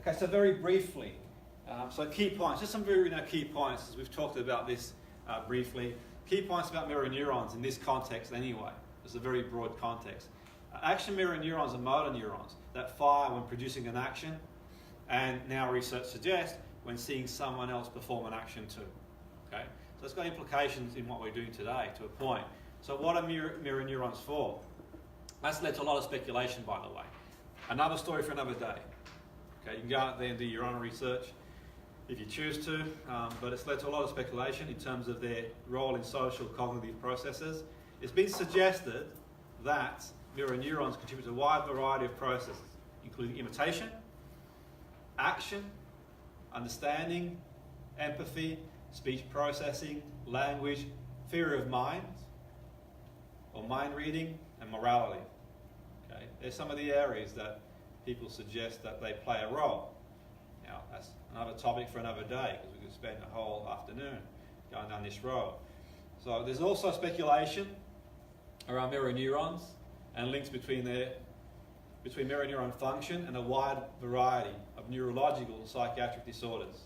Okay, so very briefly, so key points, just some very key points, as we've talked about this briefly. Key points about mirror neurons in this context anyway. It's a very broad context. Action mirror neurons are motor neurons that fire when producing an action, and now research suggests when seeing someone else perform an action too. Okay, so it's got implications in what we're doing today to a point. So what are mirror neurons for? That's led to a lot of speculation, by the way. Another story for another day. Okay, you can go out there and do your own research if you choose to, but it's led to a lot of speculation in terms of their role in social cognitive processes. It's been suggested that mirror neurons contribute to a wide variety of processes, including imitation, action, understanding, empathy, speech processing, language, theory of mind, or mind reading, and morality. Okay, there's some of the areas that people suggest that they play a role. Now, that's another topic for another day, because we could spend a whole afternoon going down this road. So there's also speculation around mirror neurons and links between mirror neuron function and a wide variety of neurological and psychiatric disorders,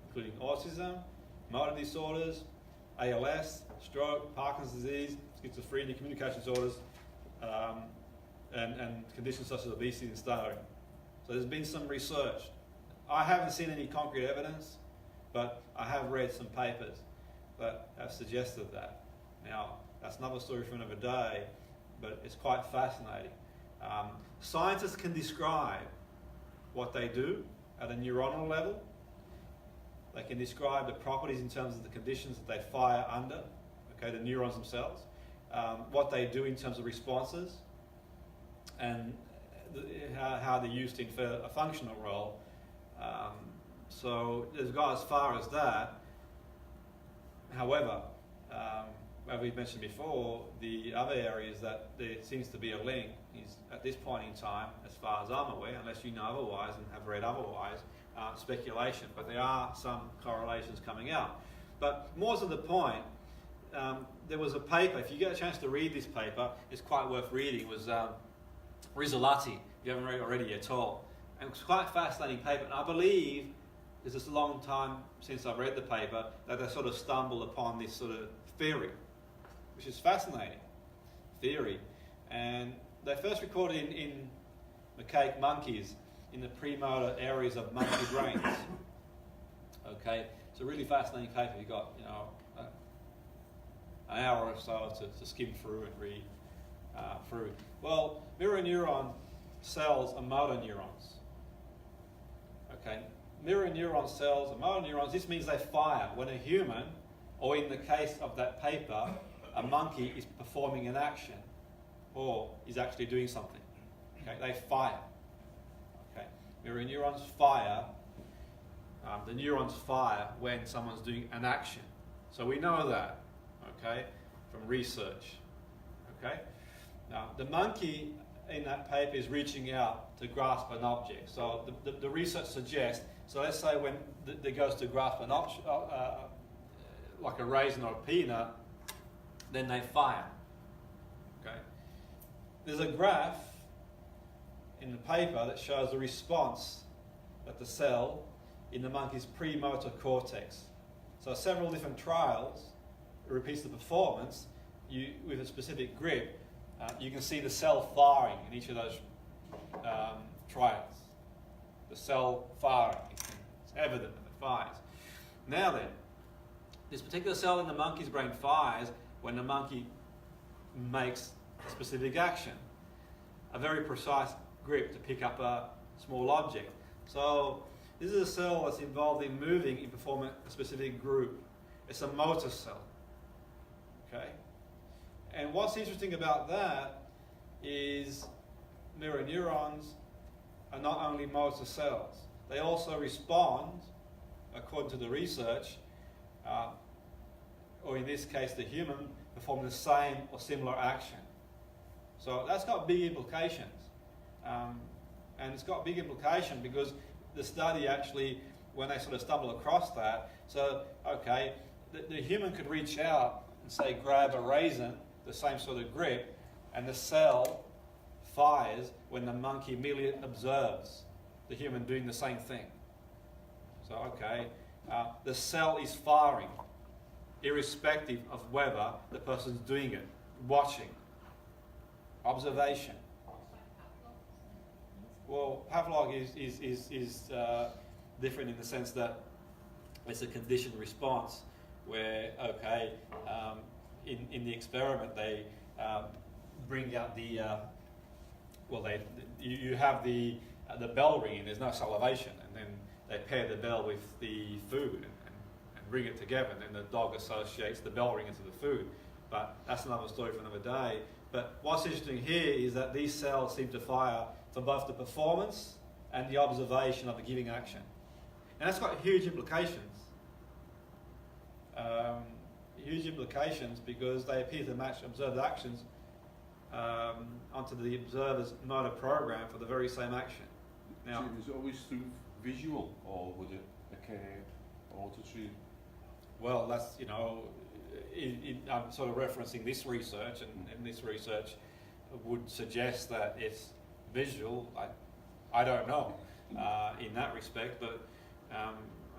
including autism, motor disorders, ALS, stroke, Parkinson's disease, schizophrenia, communication disorders, and conditions such as obesity and stuttering. So there's been some research. I haven't seen any concrete evidence, but I have read some papers that have suggested that. Now, that's another story for another day, but it's quite fascinating. Scientists can describe what they do at a neuronal level. They can describe the properties in terms of the conditions that they fire under, okay, the neurons themselves, what they do in terms of responses, and how they're used to infer a functional role. So they've got as far as that. However, as we mentioned before, the other areas that there seems to be a link is, at this point in time, as far as I'm aware, unless you know otherwise and have read otherwise, speculation. But there are some correlations coming out. But more to the point, there was a paper, if you get a chance to read this paper, it's quite worth reading. It was Rizzolatti, if you haven't read it already at all. And it was quite a fascinating paper. And I believe, it's just a long time since I've read the paper, that they sort of stumbled upon this sort of theory, which is fascinating theory. And they first recorded in macaque monkeys in the premotor areas of monkey brains. Okay, it's a really fascinating paper. You've got, an hour or so to skim through and read through. Well, mirror neuron cells are motor neurons. Okay, mirror neuron cells are motor neurons. This means they fire when a human, or in the case of that paper, a monkey is performing an action or is actually doing something. Okay, they fire. Okay, mirror neurons fire. The neurons fire when someone's doing an action. So we know that, okay, from research. Okay, now the monkey in that paper is reaching out to grasp an object. So the research suggests, so let's say when it goes to grasp an object, like a raisin or a peanut, then they fire. Okay. There's a graph in the paper that shows the response at the cell in the monkey's premotor cortex. So several different trials, it repeats the performance with a specific grip. You can see the cell firing in each of those trials. The cell firing, it's evident that it fires. Now then, this particular cell in the monkey's brain fires when the monkey makes a specific action, a very precise grip to pick up a small object. So this is a cell that's involved in moving in performing a specific group. It's a motor cell. Okay? And what's interesting about that is mirror neurons are not only motor cells. They also respond, according to the research, or in this case the human, performing the same or similar action. So that's got big implications. And it's got big implication because the study actually, when they sort of stumble across that, so, okay, the human could reach out and say grab a raisin, the same sort of grip, and the cell fires when the monkey immediately observes the human doing the same thing. So, okay, the cell is firing, irrespective of whether the person's doing it, watching, observation. Well, Pavlov is different in the sense that it's a conditioned response where, okay, in the experiment they bring out the, you have the bell ringing, there's no salivation, and then they pair the bell with the food and ring it together, and then the dog associates the bell ringing to the food. But that's another story for another day. But what's interesting here is that these cells seem to fire for both the performance and the observation of the giving action. And that's got huge implications. Huge implications because they appear to match observed actions onto the observer's motor program for the very same action. Now, so is it always through visual, or would it occur auditory? Well, that's, I'm sort of referencing this research, and this research would suggest that it's visual. I don't know in that respect, but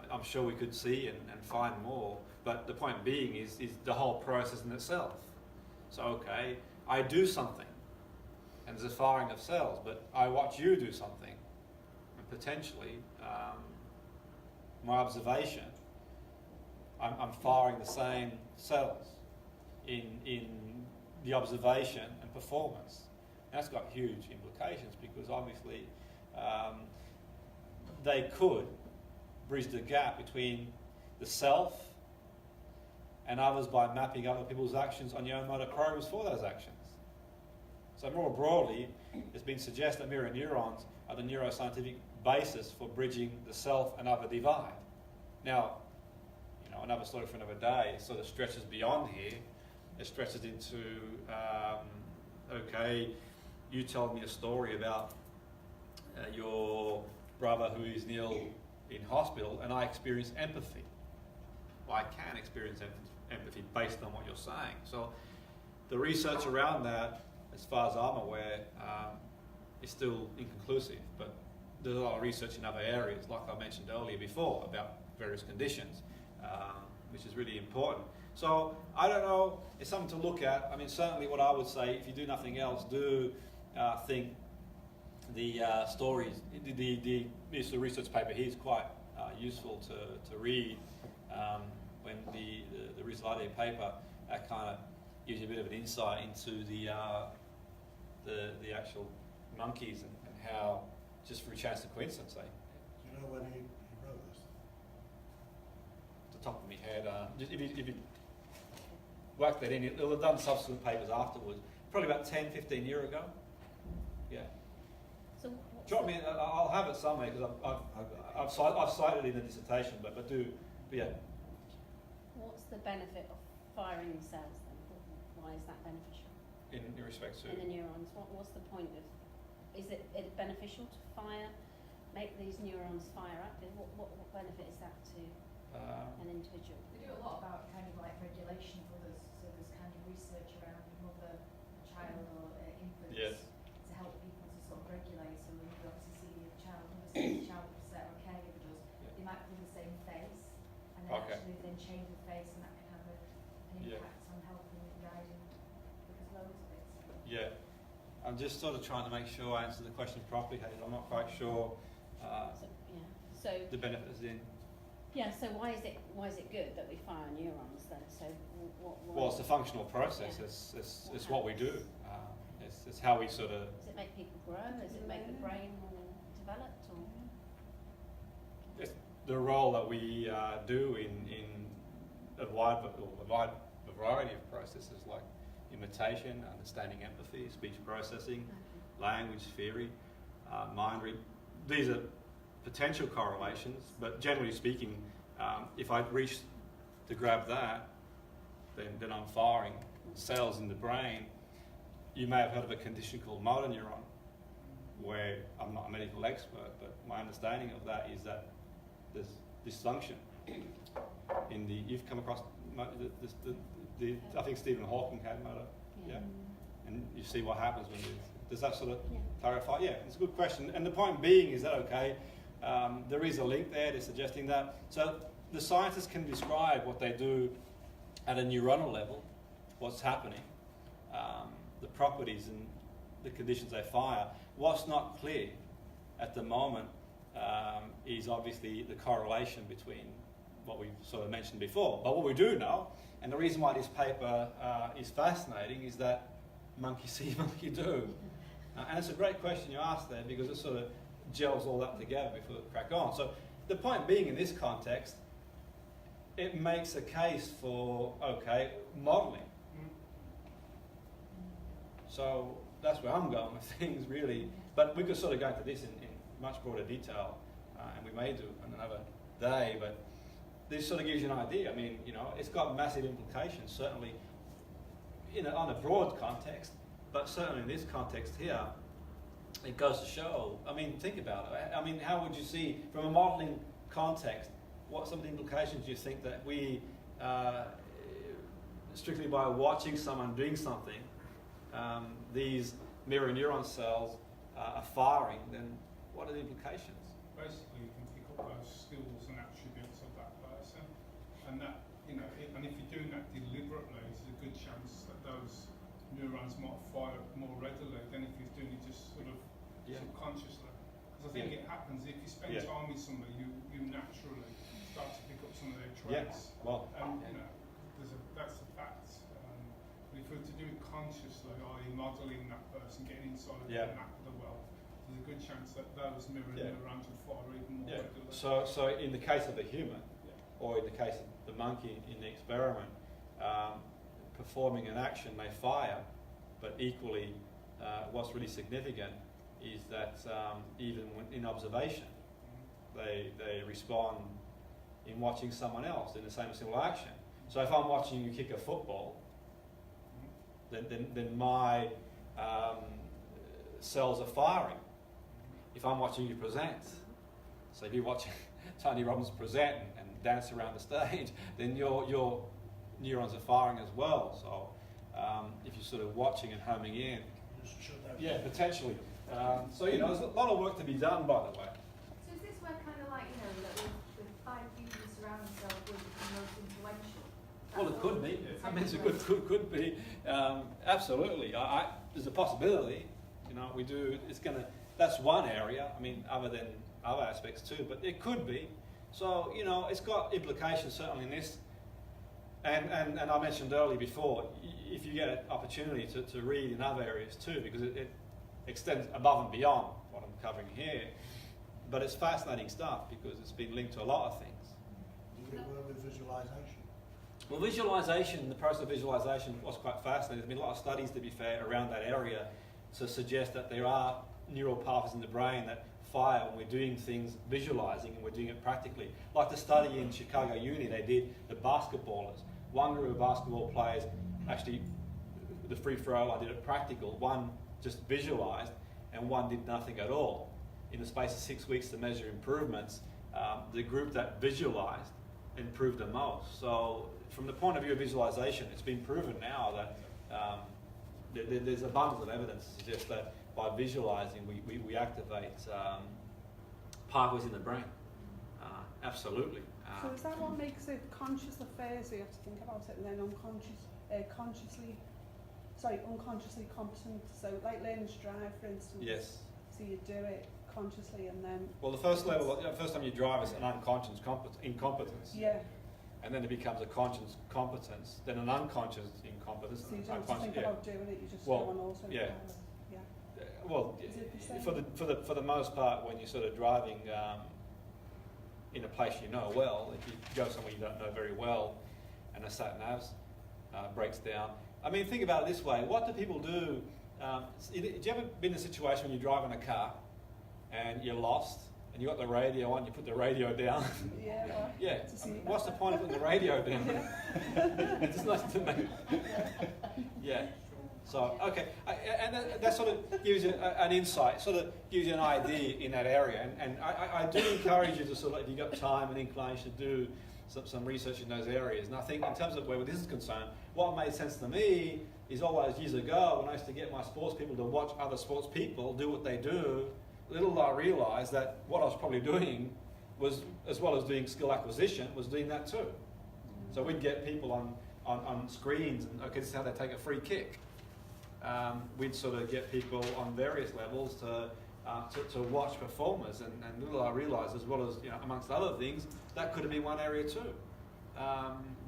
I'm sure we could see and find more. But the point being is the whole process in itself. So, okay, I do something, and there's a firing of cells, but I watch you do something, and potentially my observation, I'm firing the same cells in the observation and performance. And that's got huge implications because obviously they could bridge the gap between the self and others by mapping other people's actions on your own motor programs for those actions. So more broadly, it's been suggested that mirror neurons are the neuroscientific basis for bridging the self and other divide. Now, another story for another day, it sort of stretches beyond here. It stretches into, okay, you told me a story about your brother who is ill in hospital, and I experience empathy. Well, I can experience empathy based on what you're saying. So the research around that, as far as I'm aware, is still inconclusive, but there's a lot of research in other areas, like I mentioned earlier before, about various conditions, which is really important. So I don't know, it's something to look at. I mean, certainly what I would say, if you do nothing else, do think the stories, the research paper here is quite useful to read. When the Rizzotti paper kind of gives you a bit of an insight into the actual monkeys and how, just through chance and coincidence, Do you know when he wrote this? Off the top of my head, just if you work that in, he'll have done subsequent papers afterwards, probably about 10, 15 years ago. Yeah. So Drop me. I'll have it somewhere because I've cited it in the dissertation, but yeah. what's the benefit of firing the cells then? Why is that beneficial? In respect to. In the neurons, what's the point of? Is it beneficial to make these neurons fire up? What benefit is that to an individual? They do a lot about kind of like regulation for others, so there's kind of research around mother, child, or infants Yes. to help people to sort of regulate. So when you obviously see the child, mother sees the child upset or a caregiver does, they might do the same face, and then Okay. actually then change the face, and that can have an Yeah. impact on helping and guiding. Because loads of it. So. Yeah. I'm just sort of trying to make sure I answer the question properly, Hayden. I'm not quite sure So the benefits in. yeah. So why is it good that we fire neurons then? So what? Well, it's a functional process. Yeah. It's what we do. It's how we sort of. Does it make people grow? Does it make the brain more developed? Or It's the role that we do in a wide variety of processes like imitation, understanding empathy, speech processing, language theory, mind reading. These are potential correlations, but generally speaking, if I reach to grab that, then I'm firing cells in the brain. You may have heard of a condition called motor neuron, where I'm not a medical expert, but my understanding of that is that there's dysfunction in the. You've come across I think Stephen Hawking had motor, yeah, and you see what happens when there's Does that sort of Yeah. clarify? Yeah, it's a good question. And the point being is that, okay, there is a link there, they're suggesting that. So the scientists can describe what they do at a neuronal level, what's happening, the properties and the conditions they fire. What's not clear at the moment is obviously the correlation between what we've sort of mentioned before. But what we do know, and the reason why this paper is fascinating, is that monkey see, monkey do. And it's a great question you asked there, because it sort of gels all that together before we crack on. So the point being, in this context, it makes a case for, okay, modelling. So that's where I'm going with things, really. But we could sort of go into this in much broader detail, and we may do on another day, but this sort of gives you an idea. I mean, you know, it's got massive implications, certainly on a broad context, but certainly in this context here, it goes to show, I mean, think about it. I mean, how would you see, from a modelling context, what some of the implications do you think that we, strictly by watching someone doing something, these mirror neuron cells are firing, then what are the implications? Basically, you can pick up those skills and attributes of that person, and that, you know, and if you're doing that deliberately, there's a good chance that those neurons might fire more readily than if you're doing it just sort of subconsciously. Because I think it happens if you spend time with somebody, you naturally start to pick up some of their traits. Yeah. Well, you know, that's a fact. But if we were to do it consciously, i.e. modelling that person, getting inside of the map of the world, there's a good chance that those mirror neurons would fire even more regularly. So in the case of the human, or in the case of the monkey in the experiment, performing an action may fire, but equally what's really significant is that even when in observation, they respond in watching someone else in the same similar action. So if I'm watching you kick a football, then my cells are firing. If I'm watching you present, so if you're watching Tony Robbins present and dance around the stage, then your neurons are firing as well. So if you're sort of watching and homing in, potentially. So you know, there's a lot of work to be done, by the way. So is this where kind of like, you know, that the five people who surround themselves will become most influential? Well, it could be. I mean, it's a could be. Absolutely. There's a possibility. You know, we do. It's gonna. That's one area. I mean, other than other aspects too, but it could be. So you know, it's got implications certainly in this. And I mentioned earlier before, if you get an opportunity to read in other areas too, because it extends above and beyond what I'm covering here. But it's fascinating stuff because it's been linked to a lot of things. Do you work with visualization? Well, visualization, the process of visualization was quite fascinating. There's been a lot of studies, to be fair, around that area to suggest that there are neural pathways in the brain that fire when we're doing things, visualizing, and we're doing it practically. Like the study in Chicago Uni, they did the basketballers. One group of basketball players actually, the free throw, I did it practical. One just visualized, and one did nothing at all. In the space of 6 weeks to measure improvements, the group that visualized improved the most. So from the point of view of visualization, it's been proven now that there's abundance of evidence to suggest that by visualizing, we activate pathways in the brain. Absolutely. So is that what makes it conscious affairs? So you have to think about it, and then unconsciously competent. So like learning to drive, for instance. Yes. So you do it consciously, and then. Well, the first time you drive is an unconscious incompetence. Yeah. And then it becomes a conscious competence, then an unconscious incompetence. So you don't have to think about doing it; you just go on also. Yeah. Yeah. Well, Is it the same? for the most part, when you're sort of driving in a place you know well, if you go somewhere you don't know very well, and a sat nav breaks down. I mean, think about it this way: what do people do? Do you ever been in a situation when you're driving a car and you're lost and you got the radio on, you put the radio down? Yeah. Well, yeah. I mean, what's the point of putting the radio down? It's nothing to me. Yeah. So, okay, and that sort of gives you an insight, sort of gives you an idea in that area. And I do encourage you to sort of, if you've got time and inclination, to do some research in those areas. And I think in terms of where this is concerned, what made sense to me is all those years ago when I used to get my sports people to watch other sports people do what they do. Little did I realise that what I was probably doing was, as well as doing skill acquisition, was doing that too. So we'd get people on screens, and okay, this is how they take a free kick. We'd sort of get people on various levels to watch performers, and little I realised, as well as, you know, amongst other things, that could have been one area too.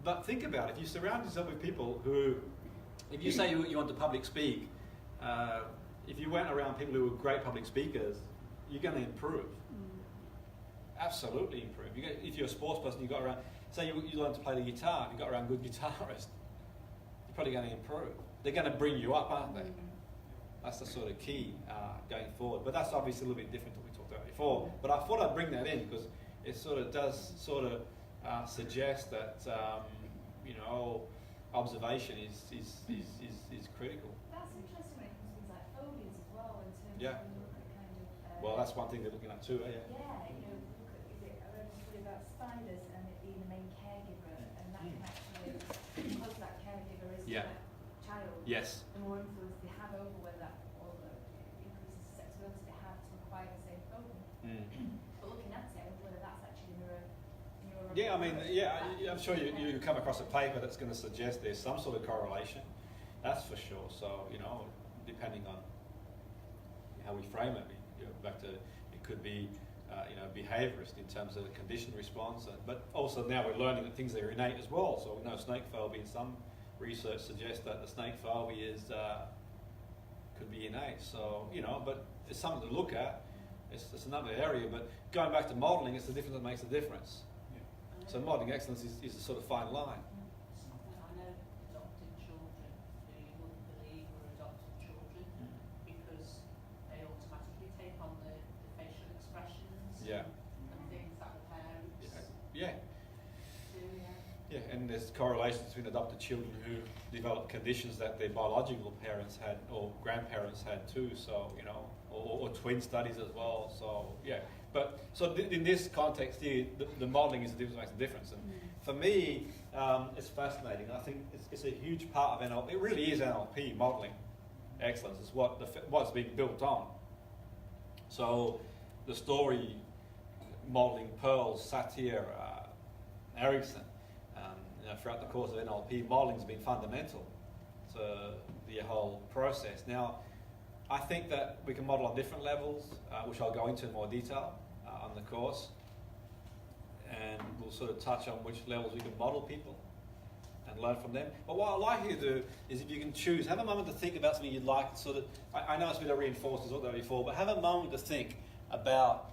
But think about it, if you surround yourself with people who, if you say you want to public speak, if you went around people who were great public speakers, you're going to improve. Absolutely improve. If you're a sports person, you got around, say you learn to play the guitar, you got around good guitarists, you're probably going to improve. They're going to bring you up, aren't they? That's the sort of key going forward. But that's obviously a little bit different to what we talked about before. But I thought I'd bring that in because it sort of does suggest that you know, observation is critical. That's interesting when it comes to things like phobias as well, in terms Yeah. of when you look at kind of... Well, that's one thing they're looking at too, yeah. Yeah, you know, look at, is it, I read a story about spiders and it being the main caregiver, and that can actually, because that caregiver is Yeah. the child, Yes. the more influence they have over whether that, or the increases susceptibility they have to acquire the same phobia. But looking at it, whether that's actually neuro. Yeah, I mean, I'm sure you come across a paper that's going to suggest there's some sort of correlation. That's for sure. So, you know, depending on how we frame it, back to, it could be, you know, behaviourist in terms of the conditioned response, but also now we're learning that things are innate as well. So we know snake phobia, some research suggests that the snake phobia is, could be innate. So, you know, but it's something to look at. It's another area, but going back to modelling, it's the difference that makes the difference. So modelling excellence is a sort of fine line. I know adopted children who you wouldn't believe were adopted children because they automatically take on the facial expressions Yeah. and things that the parents Yeah. do. Yeah, and there's correlations between adopted children who develop conditions that their biological parents had or grandparents had too. So, you know, or twin studies as well. So yeah. But so in this context here, the modelling is the difference that makes the difference. And for me, it's fascinating. I think it's a huge part of NLP. It really is NLP, modelling excellence. It's what's being built on. So the story modelling pearls, Satir, Erickson, you know, throughout the course of NLP, modelling has been fundamental to the whole process. Now, I think that we can model on different levels, which I'll go into in more detail on the course. And we'll sort of touch on which levels we can model people and learn from them. But what I'd like you to do is, if you can choose, have a moment to think about something you'd like sort of, I know it's a bit of reinforced, as I talked about before, but have a moment to think about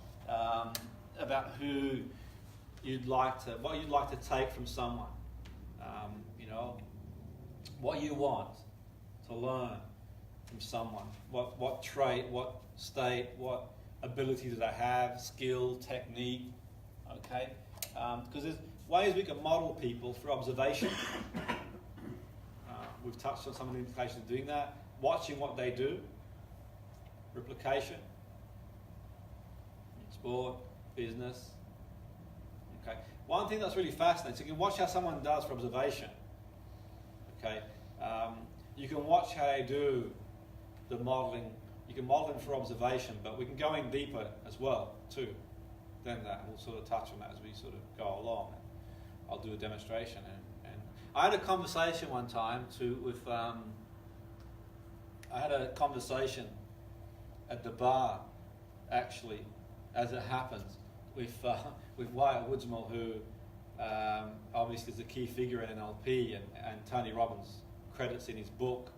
who you'd like to, what you'd like to take from someone. You know, what you want to learn from someone. What trait, what state, what ability do they have, skill, technique, okay? Because there's ways we can model people through observation. We've touched on some of the implications of doing that. Watching what they do, replication, sport, business, okay? One thing that's really fascinating, so you can watch how someone does for observation, okay? You can watch how they do the modelling. You can model them for observation, but we can go in deeper as well too than that. We'll sort of touch on that as we sort of go along. I'll do a demonstration. And I had a conversation one time with I had a conversation at the bar, actually, as it happens, with Wyatt Woodsmall, who obviously is a key figure in NLP, and Tony Robbins credits in his book,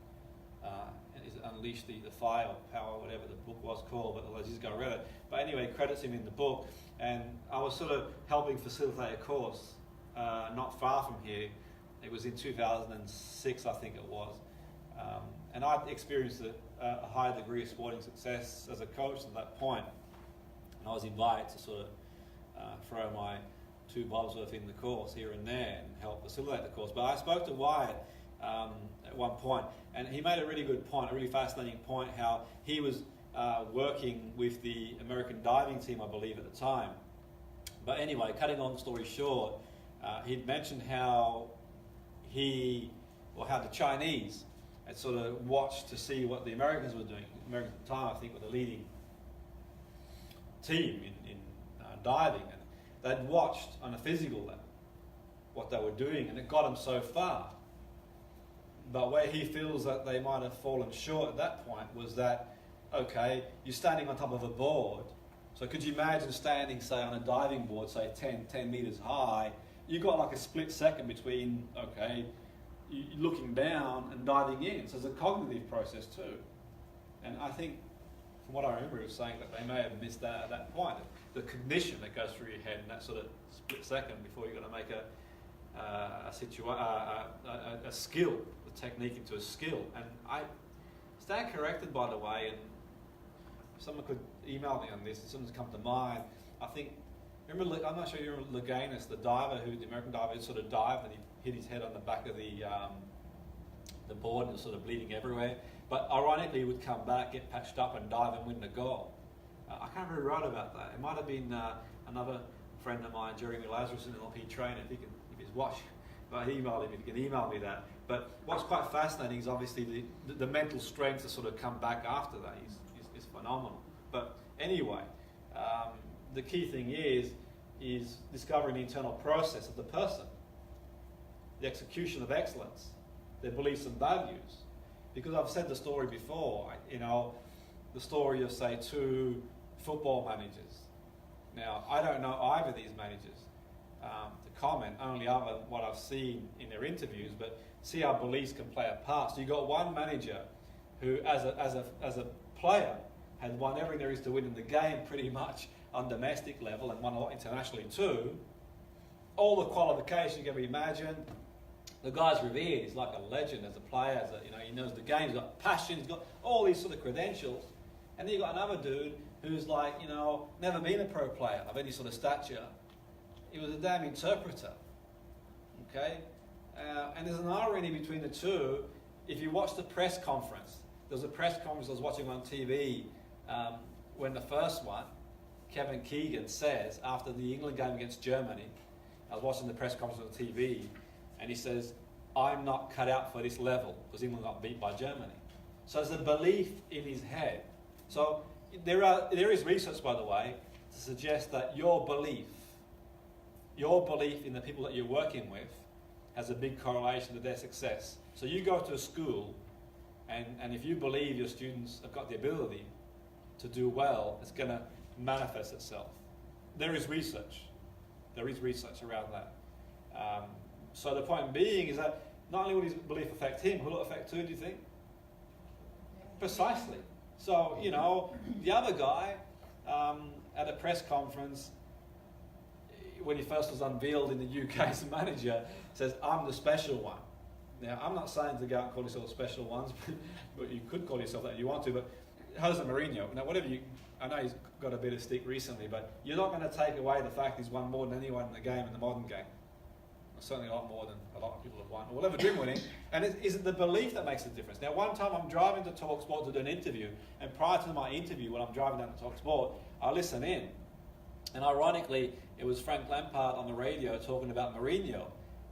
Unleash the Fire, or Power, whatever the book was called, but otherwise he's got to read it. But anyway, credits him in the book, and I was sort of helping facilitate a course not far from here. It was in 2006, I think it was, and I'd experienced a high degree of sporting success as a coach at that point, and I was invited to sort of throw my two bobs worth in the course here and there and help facilitate the course. But I spoke to Wyatt at one point, and he made a really good point, a really fascinating point, how he was working with the American diving team, I believe, at the time. But anyway, cutting long story short, he'd mentioned how the Chinese and sort of watched to see what the Americans were doing. Americans at the time, I think, were the leading team in diving, and they'd watched on a physical level what they were doing, and it got them so far. But where he feels that they might have fallen short at that point was that, okay, you're standing on top of a board. So could you imagine standing, say, on a diving board, say 10 meters high? You've got like a split second between, okay, you looking down and diving in. So there's a cognitive process too. And I think, from what I remember, he was saying that they may have missed that at that point. The cognition that goes through your head in that sort of split second before you're going to make a skill, the technique into a skill. And I stand corrected, by the way, and if someone could email me on this, if something's come to mind, I think, remember, I'm not sure you remember Leganis, the diver, the American diver, who sort of dived and he hit his head on the back of the board and was sort of bleeding everywhere. But ironically, he would come back, get patched up and dive and win the goal. I can't remember who wrote about that. It might have been another friend of mine, Jeremy Lazarus, an NLP trainer, if he's watching. But he emailed him, if he can email me that. But what's quite fascinating is obviously the mental strength to sort of come back after that is phenomenal. But anyway, the key thing is discovering the internal process of the person, the execution of excellence, their beliefs and values. Because I've said the story before, the story of, say, 2 football managers. Now, I don't know either of these managers to comment, only other than what I've seen in their interviews, but see how beliefs can play a part. So you've got one manager who, as a player, had won everything there is to win in the game pretty much on domestic level and won a lot internationally too. All the qualifications you can imagine. The guy's revered. He's like a legend as a player. He knows the game. He's got passion. He's got all these sort of credentials. And then you've got another dude who's like, never been a pro player of any sort of stature. He was a damn interpreter. Okay? And there's an irony between the two. If you watch the press conference, there was a press conference I was watching on TV when the first one, Kevin Keegan says, after the England game against Germany, I was watching the press conference on TV, and he says, I'm not cut out for this level, because England got beat by Germany. So there's a belief in his head. So there is research, by the way, to suggest that your belief in the people that you're working with has a big correlation to their success. So you go to a school, and if you believe your students have got the ability to do well, it's going to manifest itself. There is research around that. So the point being is that not only will his belief affect him, will it affect who, do you think? Precisely. So, the other guy at a press conference, when he first was unveiled in the UK as a manager, says, I'm the special one. Now, I'm not saying to go out and call yourself special ones, but you could call yourself that if you want to, but Jose Mourinho, now I know he's got a bit of stick recently, but you're not going to take away the fact he's won more than anyone in the game, in the modern game. Certainly a lot more than a lot of people have won, or will ever dream winning. And is it the belief that makes the difference? Now, one time I'm driving to TalkSport to do an interview, and prior to my interview, when I'm driving down to TalkSport, I listen in. And ironically, it was Frank Lampard on the radio talking about Mourinho.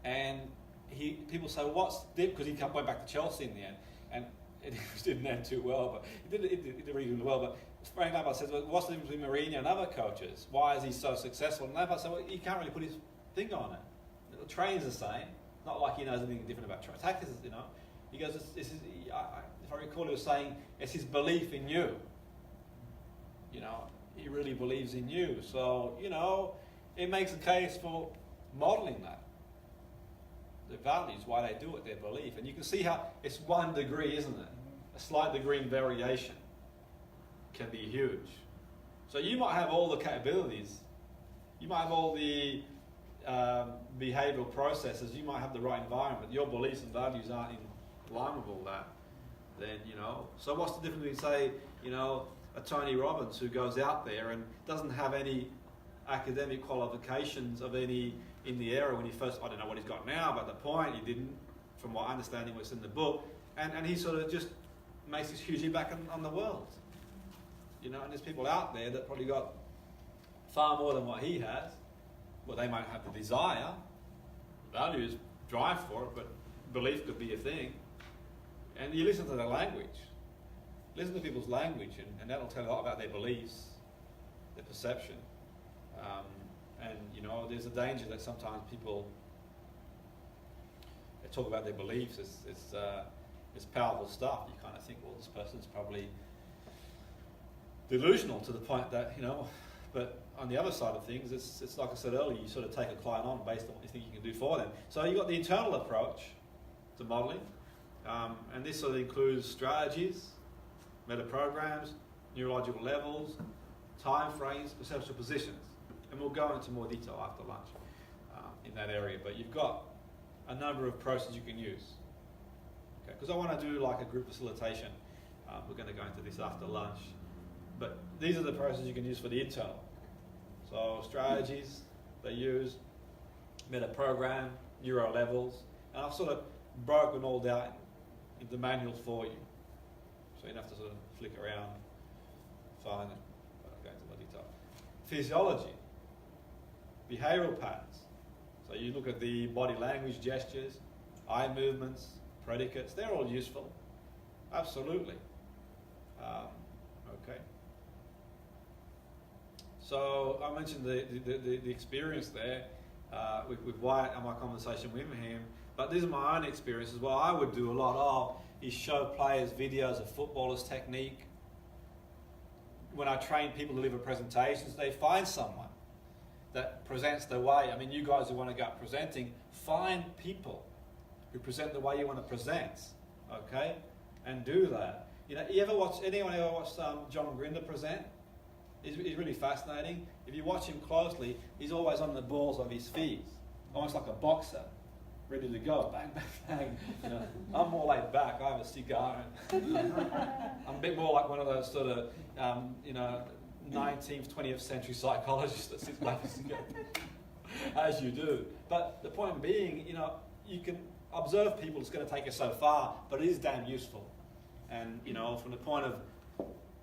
And people say, what's the difference? Because he went back to Chelsea in the end. And it didn't end too well, but it did reasonably well. But Frank Lampard says, well, what's the difference between Mourinho and other coaches? Why is he so successful? And Lampard said, well, he can't really put his finger on it. The training's the same. Not like he knows anything different about training. Tactics, He goes, if I recall, he was saying, it's his belief in you. He really believes in you. So, it makes a case for modelling that. The values, why they do it, their belief. And you can see how it's 1 degree, isn't it? A slight degree in variation can be huge. So you might have all the capabilities. You might have all the behavioural processes. You might have the right environment. Your beliefs and values aren't in line with all that. Then, So what's the difference between, say, a Tony Robbins who goes out there and doesn't have any academic qualifications of any in the area when he first, I don't know what he's got now, but at the point he didn't, from my understanding what's in the book, and he sort of just makes this huge impact on the world. And there's people out there that probably got far more than what he has. Well, they might have the desire, values, drive for it, but belief could be a thing. And you listen to their language. Listen to people's language, and that'll tell you a lot about their beliefs, their perception. And you know, there's a danger that sometimes people they talk about their beliefs. It's powerful stuff. You kind of think, well, this person's probably delusional to the point that, you know. But on the other side of things, it's like I said earlier, you sort of take a client on based on what you think you can do for them. So you've got the internal approach to modelling, and this sort of includes strategies, meta-programs, neurological levels, time frames, perceptual positions. And we'll go into more detail after lunch in that area. But you've got a number of approaches you can use. Because I want to do like a group facilitation. We're going to go into this after lunch. But these are the processes you can use for the internal. So strategies they use, meta-program, neuro levels, and I've sort of broken all down into manuals for you. So you don't have to sort of flick around, find it. I'll go into more detail. Physiology, behavioural patterns. So you look at the body language, gestures, eye movements, predicates, they're all useful. Absolutely. Okay. So I mentioned the experience there with Wyatt and my conversation with him, but this is my own experiences. What I would do a lot of is show players videos of footballers' technique. When I train people to deliver presentations, they find someone that presents their way. I mean, you guys who want to go out presenting, find people who present the way you want to present, okay? And do that. You know, anyone ever watch John Grinder present? He's really fascinating. If you watch him closely, he's always on the balls of his feet, almost like a boxer, ready to go, bang, bang, bang. You know, I'm more laid back. I have a cigar. And I'm a bit more like one of those sort of, 19th, 20th century psychologists that sits back and goes, as you do. But the point being, you know, you can observe people. It's going to take you so far, but it is damn useful. And you know, from the point of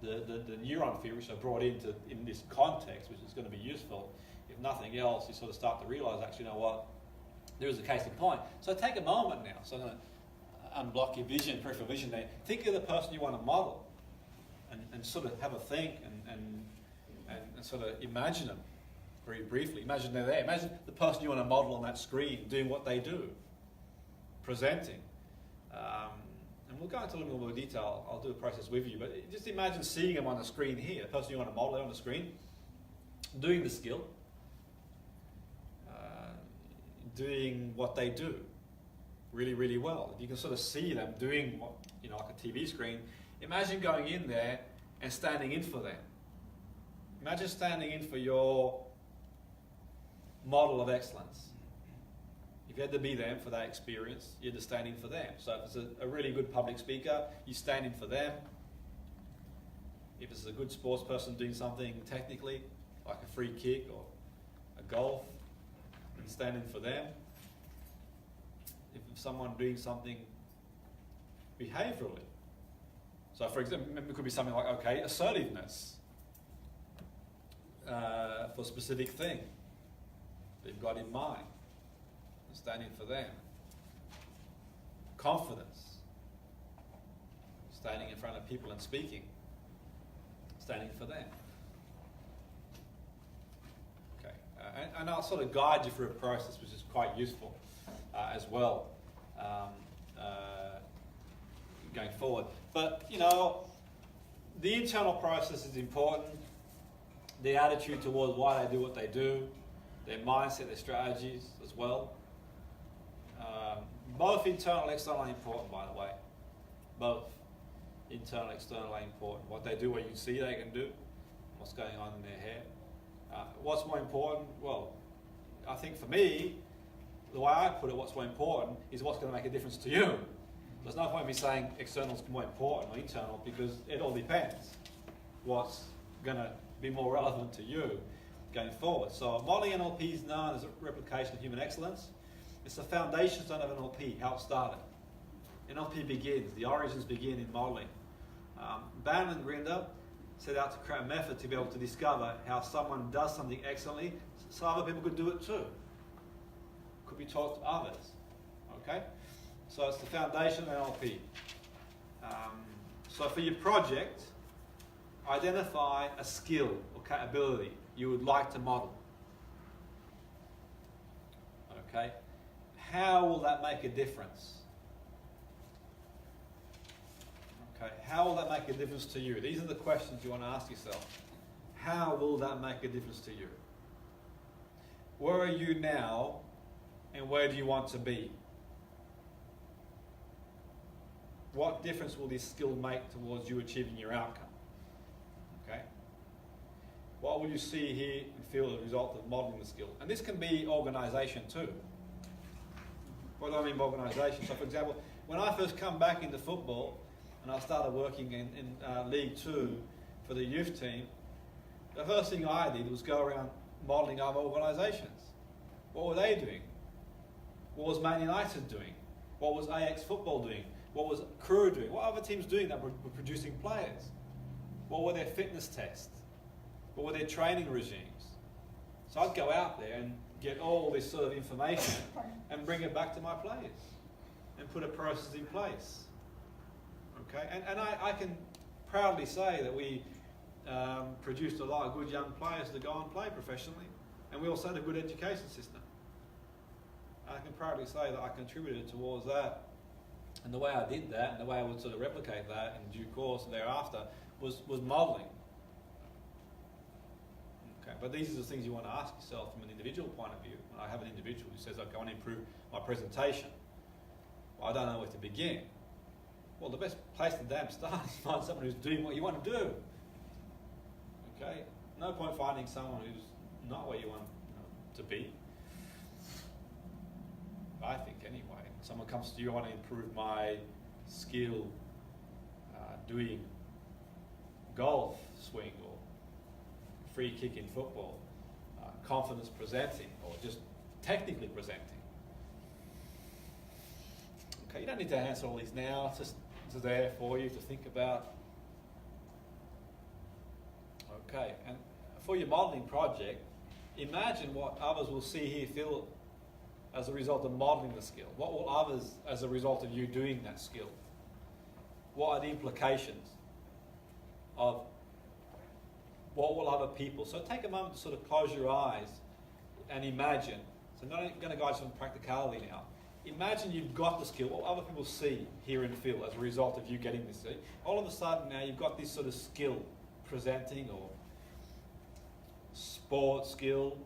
the neuron theory, which I brought in this context, which is going to be useful. If nothing else, you sort of start to realise, actually, you know what, there is a case in point. So take a moment now. So I'm going to unblock your vision, peripheral vision there. Think of the person you want to model, and sort of have a think and sort of imagine them very briefly. Imagine they're there. Imagine the person you want to model on that screen doing what they do, presenting. And we'll go into a little more detail. I'll do a process with you, but just imagine seeing them on the screen here. The person you want to model on the screen, doing the skill, doing what they do really, really well. If you can sort of see them doing what, you know, like a TV screen, imagine going in there and standing in for them. Imagine standing in for your model of excellence. If you had to be them for that experience, you had to stand in for them. So if it's a really good public speaker, you stand in for them. If it's a good sports person doing something technically, like a free kick or a golf, and stand in for them. If it's someone doing something behaviourally. So for example, it could be something like, okay, assertiveness for a specific thing that you've got in mind. Standing for them. Confidence. Standing in front of people and speaking. Standing for them. Okay. And I'll sort of guide you through a process which is quite useful as well going forward. But, you know, the internal process is important. The attitude towards why they do what they do. Their mindset, their strategies as well. Both internal and external are important, by the way. Both internal and external are important. What they do, what you see they can do, what's going on in their head. What's more important? Well, I think for me, the way I put it, what's more important is what's going to make a difference to you. There's no point in me saying external is more important or internal, because it all depends what's going to be more relevant to you going forward. So modelling NLP is known as a replication of human excellence. It's the foundation stone of NLP, how it started. NLP begins, the origins begin in modelling. Bannon and Grinder set out to create a method to be able to discover how someone does something excellently so other people could do it too. Could be taught to others. Okay? So it's the foundation of NLP. So for your project, identify a skill or capability you would like to model. Okay? How will that make a difference? Okay, how will that make a difference to you? These are the questions you want to ask yourself. How will that make a difference to you? Where are you now and where do you want to be? What difference will this skill make towards you achieving your outcome? Okay? What will you see, hear and feel as a result of modelling the skill? And this can be organisation too. What do I mean by organisation? So for example, when I first come back into football and I started working in League 2 for the youth team, the first thing I did was go around modelling other organisations. What were they doing? What was Man United doing? What was AX Football doing? What was Crew doing? What other teams doing that were producing players? What were their fitness tests? What were their training regimes? So I'd go out there and get all this sort of information and bring it back to my players and put a process in place. Okay, and I can proudly say that we produced a lot of good young players to go and play professionally, and we also had a good education system. I can proudly say that I contributed towards that, and the way I did that and the way I would sort of replicate that in due course thereafter was modelling. Okay, but these are the things you want to ask yourself from an individual point of view. When I have an individual who says, okay, I want to improve my presentation, well, I don't know where to begin. Well, the best place to damn start is find someone who's doing what you want to do. Okay? No point finding someone who's not where you want to be. I think anyway. Someone comes to you, I want to improve my skill doing golf swing or free kick in football, confidence presenting or just technically presenting. Okay, you don't need to answer all these now. It's there for you to think about. Okay, and for your modelling project, imagine what others will see, hear, feel as a result of modelling the skill. What will others, as a result of you doing that skill? What are the implications of what will other people? So take a moment to sort of close your eyes and imagine. So I'm not going to guide you on practicality now. Imagine you've got the skill, what other people see, hear and feel as a result of you getting this. All of a sudden now you've got this sort of skill, presenting or sport skill,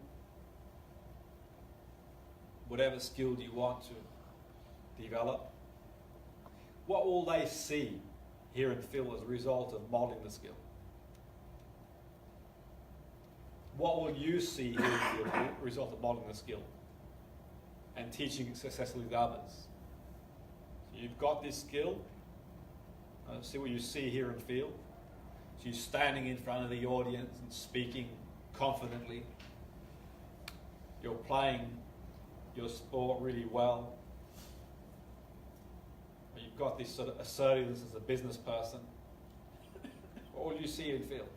whatever skill you want to develop. What will they see, hear and feel as a result of modelling the skill? What will you see, hear and feel as a result of modelling the skill and teaching it successfully to others? So you've got this skill. See what you see, hear and feel. So you're standing in front of the audience and speaking confidently. You're playing your sport really well. You've got this sort of assertiveness as a business person. What will you see and feel?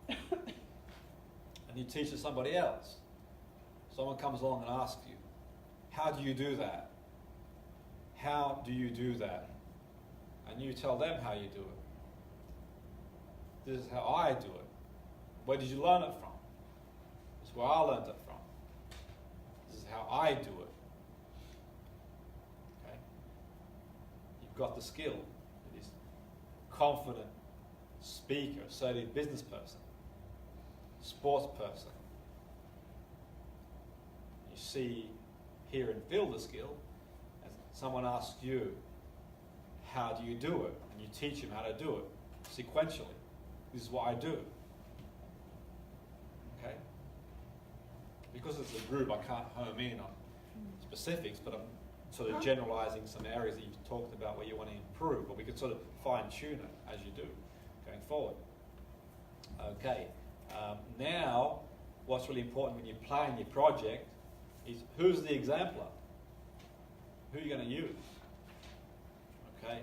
And you teach it somebody else. Someone comes along and asks you, how do you do that? How do you do that? And you tell them how you do it. This is how I do it. Where did you learn it from? This is where I learned it from. This is how I do it. Okay? You've got the skill. It is confident speaker, assertive business person, sports person. You see, hear and feel the skill as someone asks you, how do you do it? And you teach them how to do it sequentially. This is what I do. Okay? Because it's a group, I can't home in on specifics, but I'm sort of generalising some areas that you've talked about where you want to improve, but we could sort of fine-tune it as you do going forward. Okay. Now, what's really important when you're planning your project is who's the exemplar? Who are you going to use? Okay.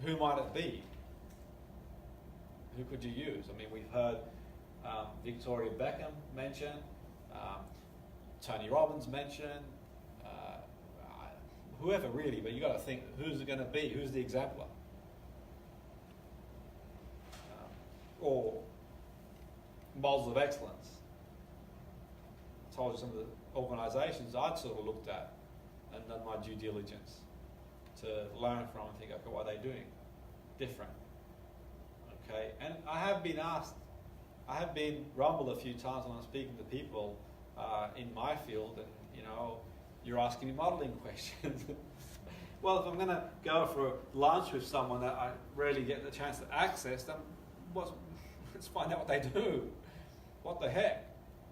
Who might it be? Who could you use? I mean, we've heard Victoria Beckham mentioned, Tony Robbins mentioned, whoever really, but you got to think, who's it going to be? Who's the exemplar? Or models of excellence. I told you some of the organisations I'd sort of looked at and done my due diligence to learn from and think, okay, what are they doing different? Okay, and I have been rumbled a few times when I'm speaking to people in my field, and you're asking me modelling questions. Well, if I'm going to go for lunch with someone that I rarely get the chance to access, then let's find out what they do. What the heck?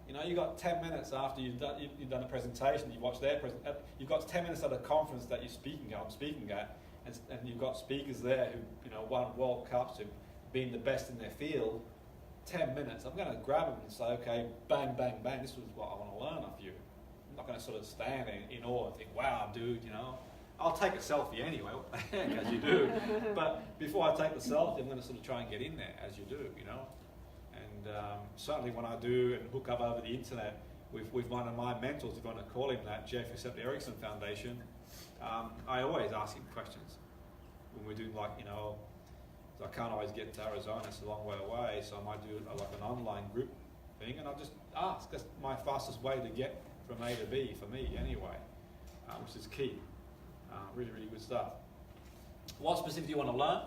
You got 10 minutes after you've done a presentation, you watch their presentation, you've got 10 minutes at a conference that I'm speaking at, and you've got speakers there who won World Cups, who've been the best in their field. 10 minutes, I'm going to grab them and say, okay, bang, bang, bang, this is what I want to learn of you. I'm not going to sort of stand in awe and think, wow, dude, I'll take a selfie anyway, what the heck, as you do. But before I take the selfie, I'm going to sort of try and get in there, as you do, And certainly when I do and hook up over the internet with one of my mentors, if you want to call him that, Jeff Erickson Foundation, I always ask him questions. When we do I can't always get to Arizona, it's a long way away, so I might do an online group thing, and I'll just ask. That's my fastest way to get from A to B, for me anyway, which is key. Really, really good stuff. What specific do you want to learn?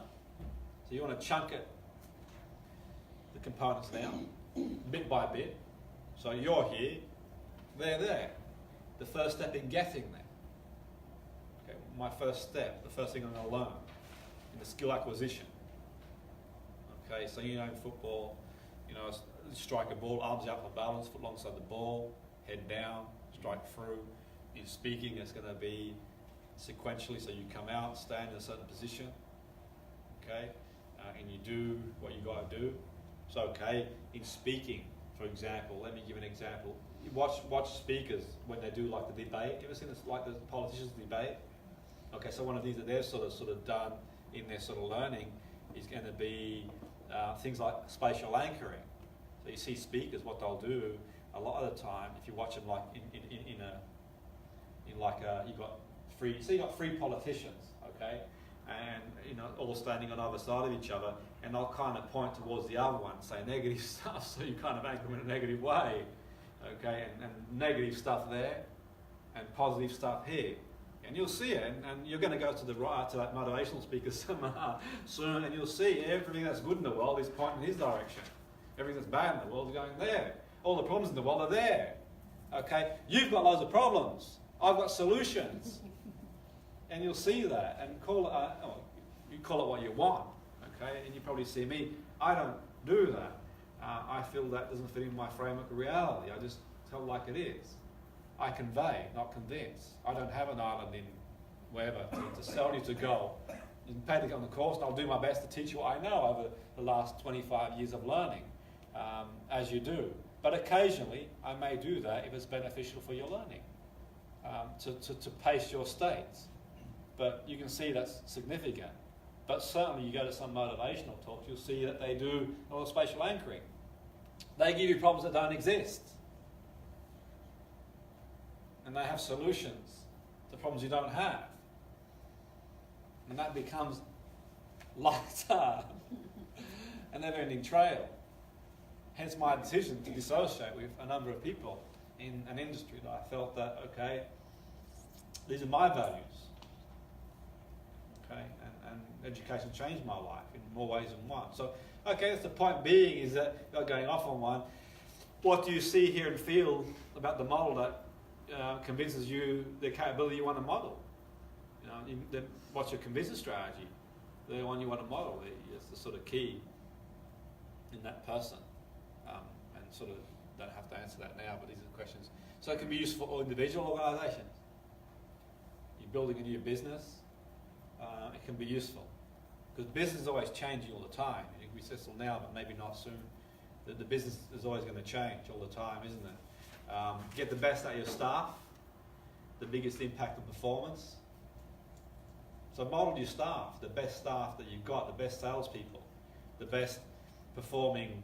So you want to chunk the components down, bit by bit. So you're here, they're there. The first step in getting there. Okay, my first step, the first thing I'm going to learn in the skill acquisition. Okay, so in football, strike a ball, arms out for balance, foot alongside the ball, head down, strike through. In speaking, it's going to be sequentially, so you come out, stand in a certain position, okay, and you do what you got to do. So, okay, in speaking, for example, let me give an example. You watch speakers when they do the debate. You ever seen this, the politicians debate? Okay, so one of these that they've sort of done in their sort of learning is going to be things like spatial anchoring. So you see speakers, what they'll do a lot of the time, if you watch them you got three politicians, okay, and all standing on either side of each other, and they'll kind of point towards the other one, say negative stuff, so you kind of anchor them in a negative way, okay, and negative stuff there, and positive stuff here. And you'll see it, and you're going to go to the right, to that motivational speaker seminar soon, and you'll see everything that's good in the world is pointing in his direction. Everything that's bad in the world is going there. All the problems in the world are there. Okay? You've got loads of problems. I've got solutions. And you'll see that, and you call it what you want. Okay? And you probably see me. I don't do that. I feel that doesn't fit in my framework of reality. I just tell it like it is. I convey, not convince. I don't have an island in wherever to sell you to go. You can pay to get on the course, and I'll do my best to teach you what I know over the last 25 years of learning, as you do. But occasionally, I may do that if it's beneficial for your learning, to pace your states. But you can see that's significant. But certainly, you go to some motivational talks, you'll see that they do a lot of spatial anchoring. They give you problems that don't exist. And they have solutions to problems you don't have. And that becomes lighter, a never-ending trail. Hence my decision to dissociate with a number of people in an industry that I felt that, okay, these are my values. Okay, and education changed my life in more ways than one. So, okay, that's the point being is that, not going off on one, what do you see, hear and feel about the model that convinces you the capability you want to model? What's your convincing strategy? The one you want to model is the sort of key in that person. And sort of don't have to answer that now, but these are the questions. So it can be useful for individual organisations. You're building a new business, it can be useful. Because business is always changing all the time. You can be successful now, but maybe not soon. The business is always going to change all the time, isn't it? Get the best out of your staff, the biggest impact on performance. So model your staff, the best staff that you've got, the best salespeople, the best performing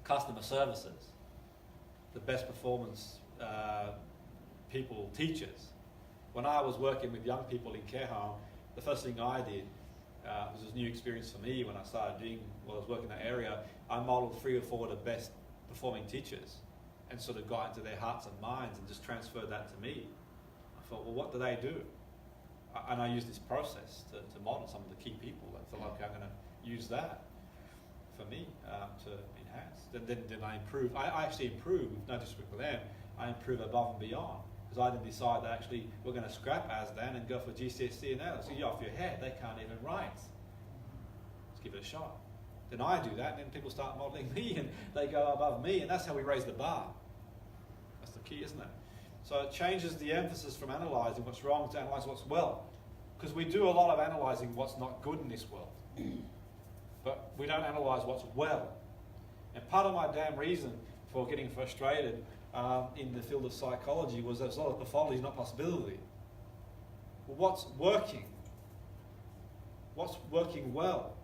customer services, the best performance people, teachers, When I was working with young people in care home, the first thing I did was a new experience for me when I started doing, while I was working in that area, I modelled 3 or 4 of the best performing teachers and sort of got into their hearts and minds and just transferred that to me. I thought, well, what do they do? And I used this process to model some of the key people. I thought, okay, I'm going to use that for me to enhance. Then I improve. I actually improve, with no disrespect for them, I improve above and beyond. Because I didn't decide that actually we're going to scrap ASDAN and go for GCSE and that. So you're off your head, they can't even write. Let's give it a shot. Then I do that, and then people start modelling me and they go above me, and that's how we raise the bar. That's the key, isn't it? So it changes the emphasis from analysing what's wrong to analyse what's well. Because we do a lot of analysing what's not good in this world. But we don't analyse what's well. And part of my damn reason for getting frustrated in the field of psychology was there's a lot of pathology, not possibility. Well, what's working? What's working well?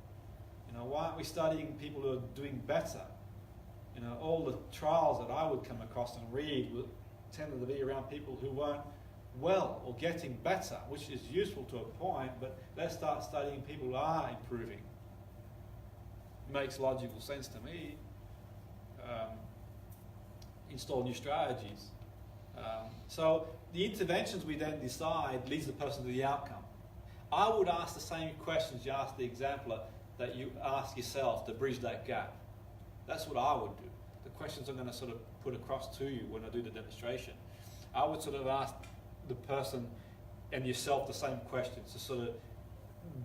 You know, why aren't we studying people who are doing better? You know, all the trials that I would come across and read tended to be around people who weren't well or getting better, which is useful to a point, but let's start studying people who are improving. Makes logical sense to me. Install new strategies. So the interventions we then decide leads the person to the outcome. I would ask the same questions you ask the exemplar that you ask yourself to bridge that gap. That's what I would do. The questions I'm going to sort of put across to you when I do the demonstration. I would sort of ask the person and yourself the same questions to sort of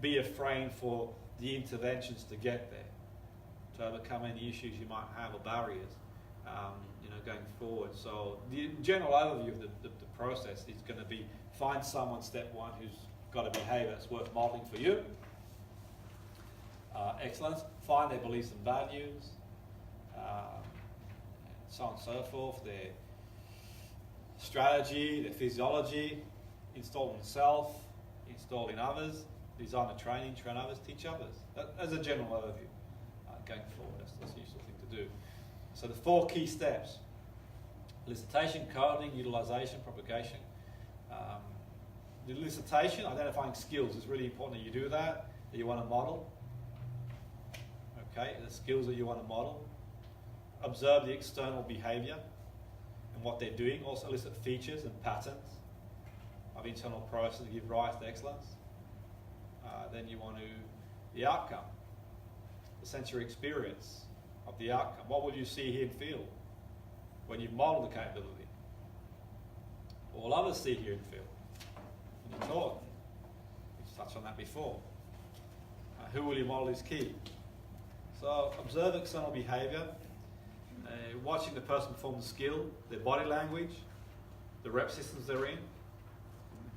be a frame for the interventions to get there, to overcome any issues you might have or barriers, you know, going forward. So the general overview of the process is going to be find someone, step 1, who's got a behaviour that's worth modelling for you. Excellence. Find their beliefs and values, so on and so forth, their strategy, their physiology, install in self, install in others, design a training, train others, teach others. As a general overview going forward, that's a useful thing to do. So the 4 key steps: elicitation, coding, utilisation, propagation. The elicitation, identifying skills, is really important that you do that you want to model. Okay, the skills that you want to model. Observe the external behaviour and what they're doing. Also elicit features and patterns of internal processes that give rise to excellence. Then you want to, the outcome, the sensory experience of the outcome. What will you see, hear and feel when you've modelled the capability? All others see, hear and feel when you're taught. We've touched on that before. Who will you model is key. So observe external behaviour, watching the person perform the skill, their body language, the rep systems they're in,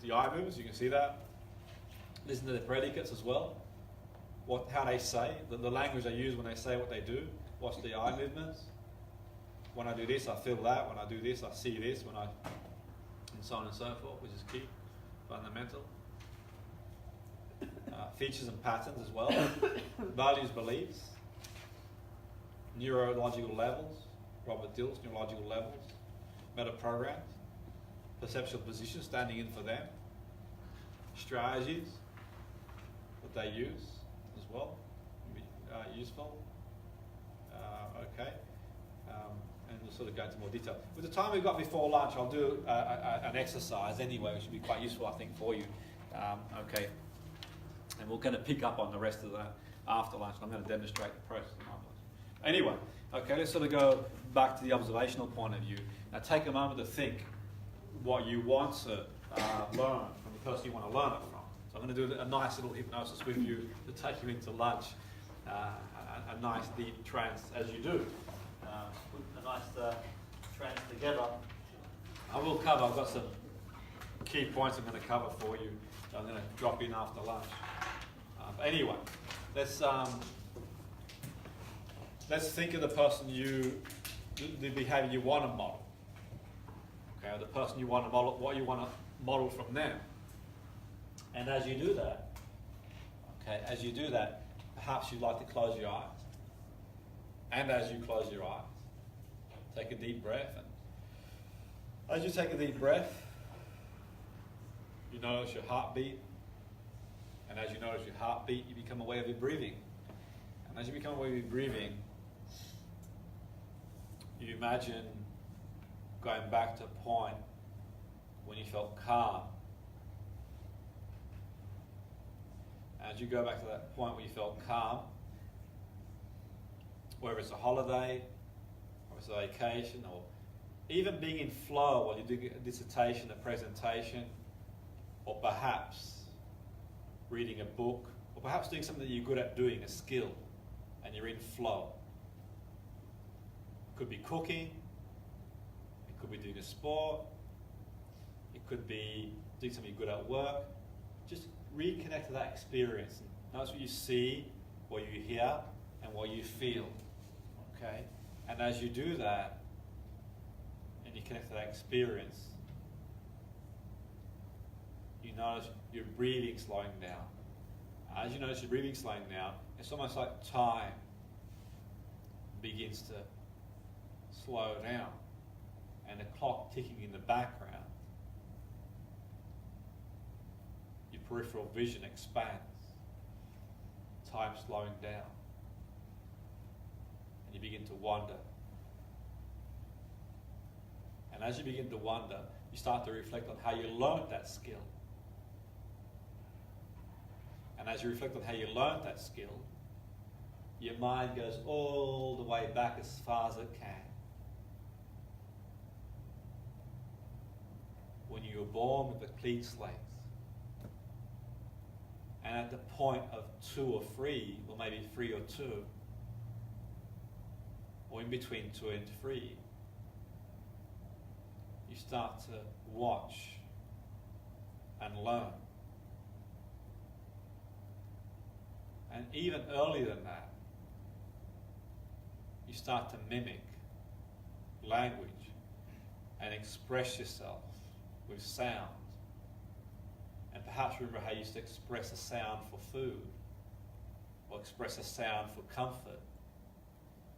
the eye movements, you can see that. Listen to their predicates as well, how they say, the language they use when they say what they do. Watch the eye movements. When I do this, I feel that. When I do this, I see this. And so on and so forth, which is key, fundamental. Features and patterns as well. Values, beliefs. Neurological levels. Robert Dill's neurological levels. Meta programs. Perceptual positions, standing in for them. Strategies that they use as well, can be useful. Okay, and we'll sort of go into more detail. With the time we've got before lunch, I'll do an exercise anyway, which will be quite useful, I think, for you. Okay, and we're going to pick up on the rest of that after lunch. I'm going to demonstrate the process after lunch. Anyway, okay, let's sort of go back to the observational point of view. Now take a moment to think what you want to learn from the person you want to learn it from. So I'm going to do a nice little hypnosis with you to take you into lunch, a nice deep trance as you do. Put a nice trance together. I will cover, I've got some key points I'm going to cover for you. So I'm going to drop in after lunch. But anyway, let's think of the person the behaviour you want to model. Okay, the person you want to model, what you want to model from them. And as you do that, perhaps you'd like to close your eyes. And as you close your eyes, take a deep breath. And as you take a deep breath, You notice your heartbeat, and as you notice your heartbeat, you become aware of your breathing. And as you become aware of your breathing, you imagine going back to a point when you felt calm. As you go back to that point where you felt calm, whether it's a holiday, or it's a vacation, or even being in flow while you're doing a dissertation, a presentation, or perhaps reading a book, or perhaps doing something that you're good at doing, a skill, and you're in flow. It could be cooking, it could be doing a sport, it could be doing something you're good at work. Just reconnect to that experience. Notice what you see, what you hear, and what you feel. Okay? And as you do that, and you connect to that experience, you notice your breathing slowing down. As you notice your breathing slowing down, it's almost like time begins to slow down, and the clock ticking in the background. Your peripheral vision expands, time slowing down, and you begin to wonder. And as you begin to wonder, you start to reflect on how you learnt that skill. And as you reflect on how you learnt that skill, your mind goes all the way back as far as it can. When you were born with a clean slate, and at the point of 2 or 3, or maybe 3 or 2, or in between 2 and 3, you start to watch and learn. And even earlier than that, you start to mimic language and express yourself with sound. And perhaps remember how you used to express a sound for food, or express a sound for comfort.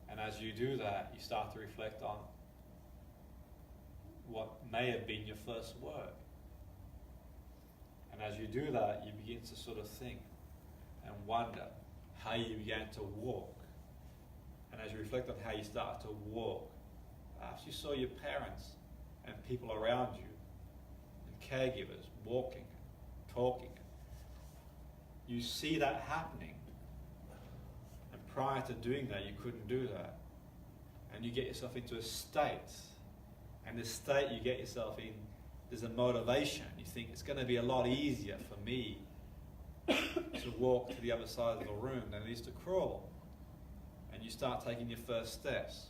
And as you do that, you start to reflect on what may have been your first word. And as you do that, you begin to sort of think and wonder how you began to walk. And as you reflect on how you start to walk, perhaps you saw your parents and people around you and caregivers walking, talking. You see that happening. And prior to doing that, you couldn't do that. And you get yourself into a state. And the state you get yourself in, there's a motivation. You think it's going to be a lot easier for me to walk to the other side of the room than it is to crawl. And you start taking your first steps.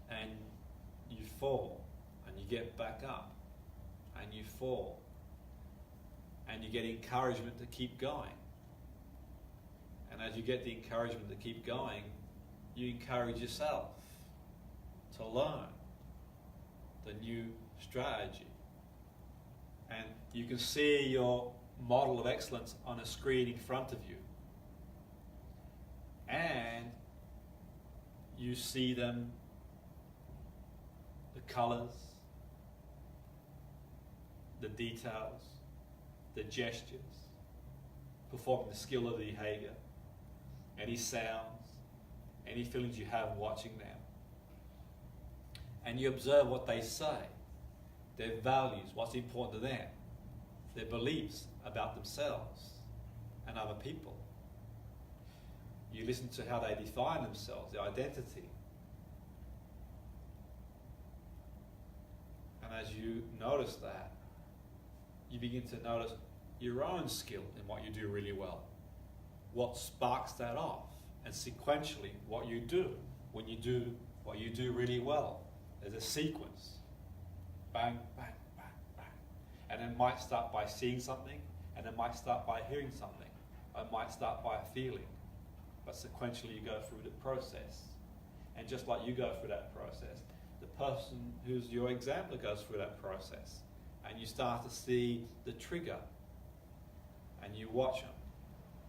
And you fall. And you get back up. And you fall. And you get encouragement to keep going. And as you get the encouragement to keep going, you encourage yourself to learn the new strategy. And you can see your model of excellence on a screen in front of you. And you see them, the colors, the details, the gestures, performing the skill of the behavior, any sounds, any feelings you have watching them. And you observe what they say, their values, what's important to them, their beliefs about themselves and other people. You listen to how they define themselves, their identity. And as you notice that, you begin to notice your own skill in what you do really well. What sparks that off? And sequentially, what you do when you do what you do really well. There's a sequence. Bang, bang, bang, bang. And it might start by seeing something, and it might start by hearing something. Or it might start by a feeling. But sequentially you go through the process. And just like you go through that process, the person who's your examiner goes through that process. And you start to see the trigger. And you watch them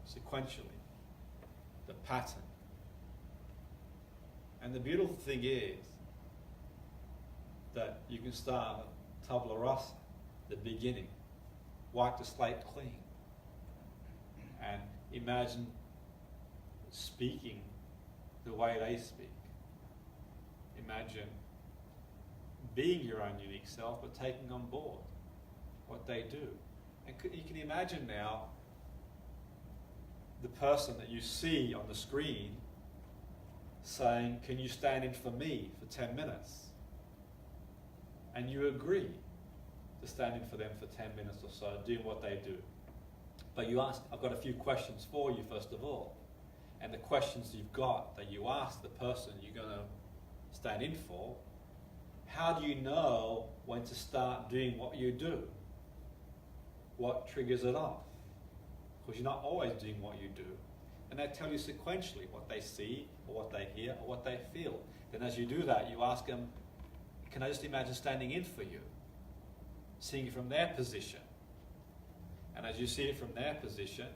sequentially. The pattern. And the beautiful thing is that you can start tabula rasa. the beginning. Wipe the slate clean. And imagine speaking the way they speak. Imagine being your own unique self, but taking on board what they do. And you can imagine now the person that you see on the screen saying, can you stand in for me for 10 minutes? And you agree to stand in for them for 10 minutes or so, doing what they do. But you ask, I've got a few questions for you first of all. And the questions you've got that you ask the person you're going to stand in for, how do you know when to start doing what you do? What triggers it off? Because you're not always doing what you do. And they tell you sequentially what they see, or what they hear, or what they feel. Then as you do that, you ask them, can I just imagine standing in for you? Seeing it from their position. And as you see it from their position,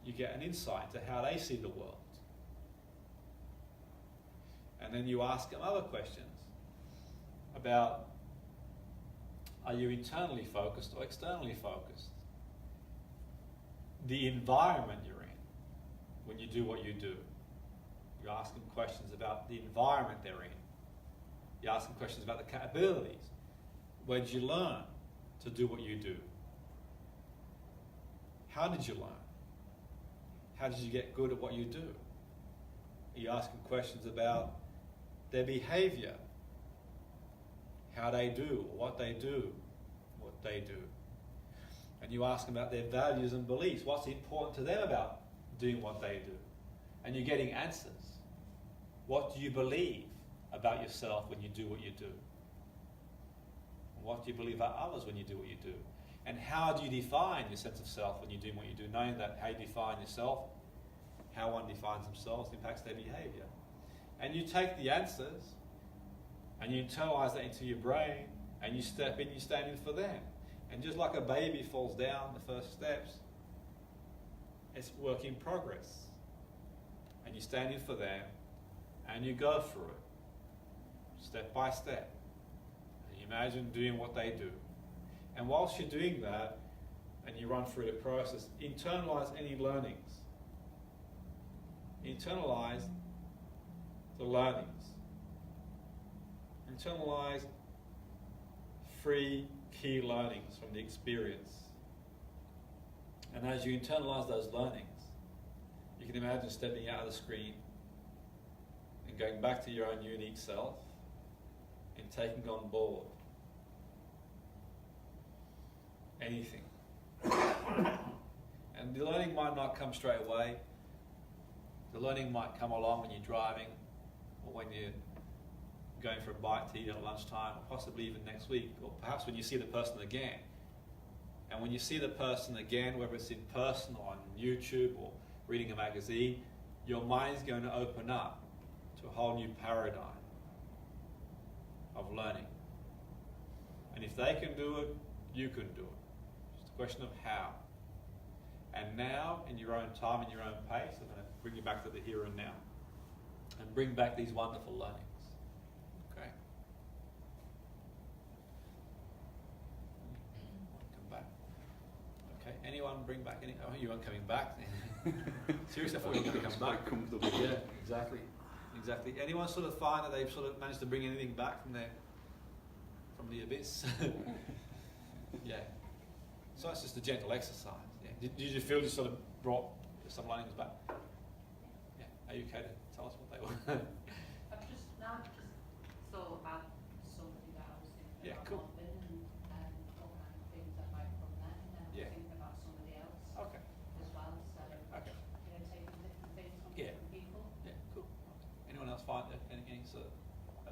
you get an insight to how they see the world. And then you ask them other questions about, are you internally focused or externally focused? The environment you're in when you do what you do. You ask them questions about the environment they're in. You ask them questions about the capabilities. Where did you learn to do what you do? How did you learn? How did you get good at what you do? You ask them questions about their behavior, how they do, what they do, what they do. And you ask them about their values and beliefs. What's important to them about doing what they do? And you're getting answers. What do you believe about yourself when you do what you do? And what do you believe about others when you do what you do? And how do you define your sense of self when you're doing what you do? Knowing that how you define yourself, how one defines themselves, impacts their behavior. And you take the answers and you internalize that into your brain and you step in, you stand in for them. And just like a baby falls down the first steps, it's work in progress. And you stand in for them and you go through it, step by step. And you imagine doing what they do. And whilst you're doing that, and you run through the process, internalize any learnings. Internalize the learnings. Internalize 3 key learnings from the experience. And as you internalize those learnings, you can imagine stepping out of the screen and going back to your own unique self and taking on board anything. And the learning might not come straight away. The learning might come along when you're driving or when you're going for a bite to eat at lunchtime, or possibly even next week, or perhaps when you see the person again. And when you see the person again, whether it's in person or on YouTube or reading a magazine, your mind's going to open up to a whole new paradigm of learning. And if they can do it, you can do it. It's a question of how. And now, in your own time, in your own pace, I'm going to bring you back to the here and now and bring back these wonderful learnings. Okay? Come back. Okay, anyone bring back any? Oh, you aren't coming back. Seriously, I thought you were going to come back. Comfortable. Yeah, exactly. Exactly. Anyone sort of find that they've sort of managed to bring anything back from the abyss? Yeah. So it's just a gentle exercise. Yeah. Did you feel you sort of brought some learnings back? Yeah. Are you okay to tell us what they were? I've just thought about somebody that I was thinking Yeah, about cool. modelling and all kinds of things that might come there, and then I was Yeah. thinking about somebody else Okay. as well. So Okay. taking different things from Yeah. different people. Yeah. Cool. Anyone else find any sort of?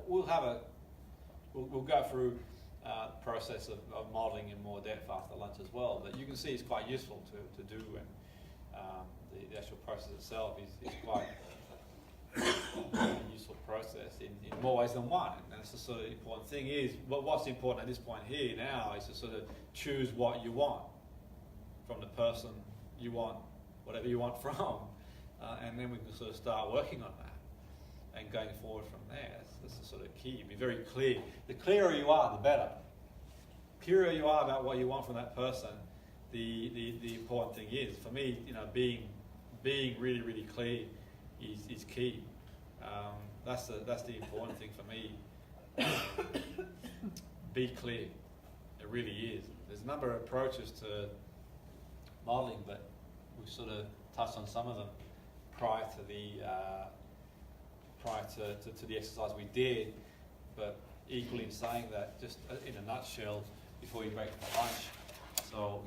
We'll go through the process of modelling in more depth after lunch as well. But you can see it's quite useful to do, and the actual process itself is quite a useful process in more ways than one. And that's the sort of important thing is, what's important at this point here now is to sort of choose what you want from the person you want, whatever you want from, and then we can sort of start working on that and going forward from there. That's the sort of key. Be very clear. The clearer you are, the better. clearer you are about what you want from that person, the important thing is, for me, being really, really clear is key. That's the important thing for me. Be clear. It really is. There's a number of approaches to modelling, but we've sort of touched on some of them prior to the exercise we did. But equally in saying that, just in a nutshell, before you break for lunch, so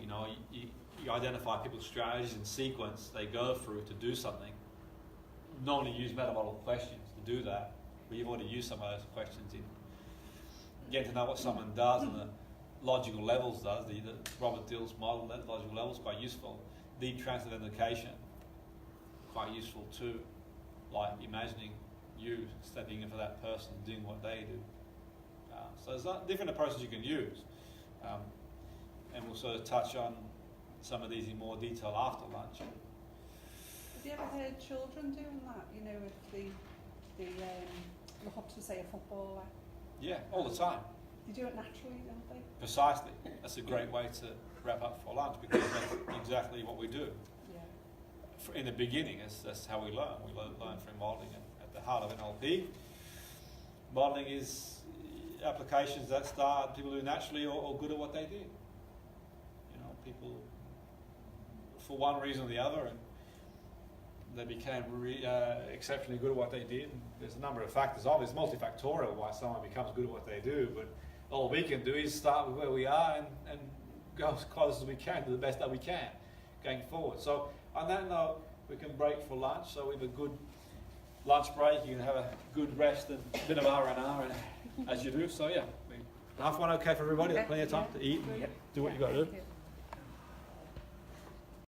you identify people's strategies and sequence they go through to do something. Normally use meta model questions to do that, but you've already used some of those questions in getting to know what someone does and the logical levels does. The Robert Dill's model, that logical level is quite useful. Deep transcendentation, quite useful too. Like imagining you stepping in for that person, doing what they do. So there's different approaches you can use. And we'll sort of touch on some of these in more detail after lunch. Have you ever heard children doing that? If they look up to, say, a footballer. Yeah, all the time. They do it naturally, don't they? Precisely. That's a great way to wrap up for lunch, because that's exactly what we do. Yeah. In the beginning, that's how we learn. We learn through modelling, and at the heart of NLP, modelling is applications that start people who are naturally or good at what they do. People, for one reason or the other, and they became exceptionally good at what they did. And there's a number of factors. Obviously, it's multifactorial why someone becomes good at what they do, but all we can do is start with where we are and go as close as we can to the best that we can going forward. So on that note, we can break for lunch. So we have a good lunch break. You can have a good rest and a bit of R&R as you do. So yeah, half one okay for everybody? Yeah. Plenty of time to eat and do what you got to do.